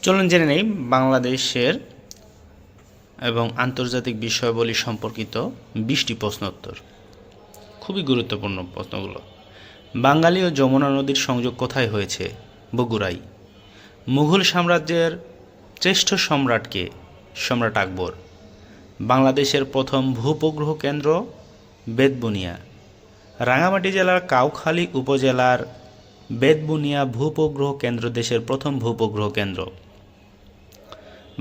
চলুন জেনে নেই বাংলাদেশের এবং আন্তর্জাতিক বিষয়াবলী সম্পর্কিত 20টি প্রশ্নোত্তর। খুবই গুরুত্বপূর্ণ প্রশ্নগুলো। বাঙালি ও যমুনা নদীর সংযোগ কোথায় হয়েছে? বগুড়ায়। মুঘল সাম্রাজ্যের শ্রেষ্ঠ সম্রাটকে? সম্রাট আকবর। বাংলাদেশের প্রথম ভূপগ্রহ কেন্দ্র? বেতবুনিয়া। রাঙ্গামাটি জেলার কাউখালী উপজেলার বেতবুনিয়া ভূপগ্রহ কেন্দ্র দেশের প্রথম ভূপগ্রহ কেন্দ্র।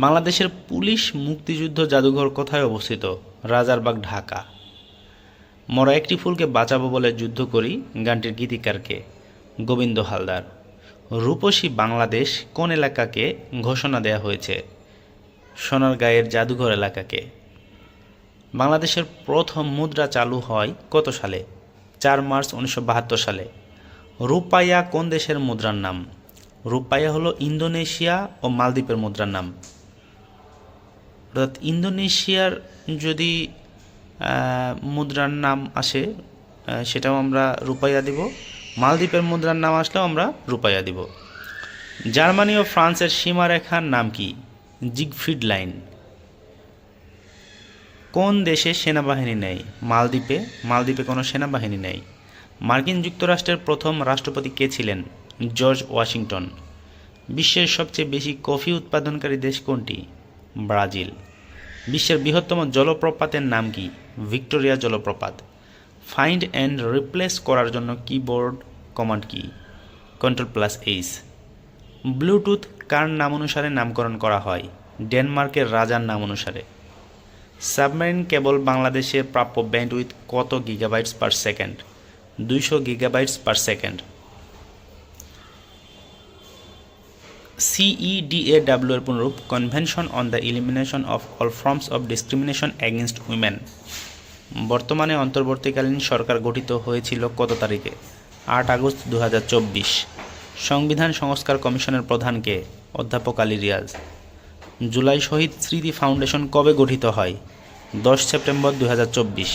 বাংলাদেশের পুলিশ মুক্তিযুদ্ধ জাদুঘর কোথায় অবস্থিত? রাজারবাগ, ঢাকা। মরা একটি ফুলকে বাঁচাবো বলে যুদ্ধ করি গানটির গীতিকারকে? গোবিন্দ হালদার। রূপসী বাংলাদেশ কোন এলাকাকে ঘোষণা দেয়া হয়েছে? সোনারগাঁয়ের জাদুঘর এলাকাকে। বাংলাদেশের প্রথম মুদ্রা চালু হয় কত সালে? 4 মার্চ 1972 সালে। রূপাইয়া কোন দেশের মুদ্রার নাম? রূপাইয়া হলো ইন্দোনেশিয়া ও মালদ্বীপের মুদ্রার নাম। অর্থাৎ ইন্দোনেশিয়ার যদি মুদ্রার নাম আসে সেটাও আমরা রূপাইয়া দিব, মালদ্বীপের মুদ্রার নাম আসলেও আমরা রূপাইয়া দিব। জার্মানি ও ফ্রান্সের সীমারেখার নাম কি? জিগফ্রিড লাইন। কোন দেশে সেনাবাহিনী নেই? মালদ্বীপে। মালদ্বীপে কোনো সেনাবাহিনী নেই। মার্কিন যুক্তরাষ্ট্রের প্রথম রাষ্ট্রপতি কে ছিলেন? George Washington. বিশ্বের সবচেয়ে বেশি কফি উৎপাদনকারী দেশ কোনটি? ব্রাজিল। বিশ্বের বৃহত্তম জলপ্রপাতের নাম কি? ভিক্টোরিয়া জলপ্রপাত। ফাইন্ড অ্যান্ড রিপ্লেস করার জন্য কিবোর্ড কমান্ড কি? Ctrl+H। ব্লুটুথ কার নাম অনুসারে নামকরণ করা হয়? ডেনমার্কের রাজার নাম অনুসারে। সাবমেরিন কেবল বাংলাদেশের প্রাপ্য ব্যান্ডউইথ কত gigabytes per second? 200 gigabytes per second. CEDAW এর পুনরূপ convention on the elimination of all forms of discrimination against women. বর্তমানে অন্তর্বর্তীকালীন সরকার গঠিত হয়েছিল কত তারিখে? 8 আগস্ট 2024। সংবিধান সংস্কার কমিশনের প্রধান কে? অধ্যাপক আলী রিয়াজ। জুলাই শহীদ স্মৃতি ফাউন্ডেশন কবে গঠিত হয়? 10 সেপ্টেম্বর 2024।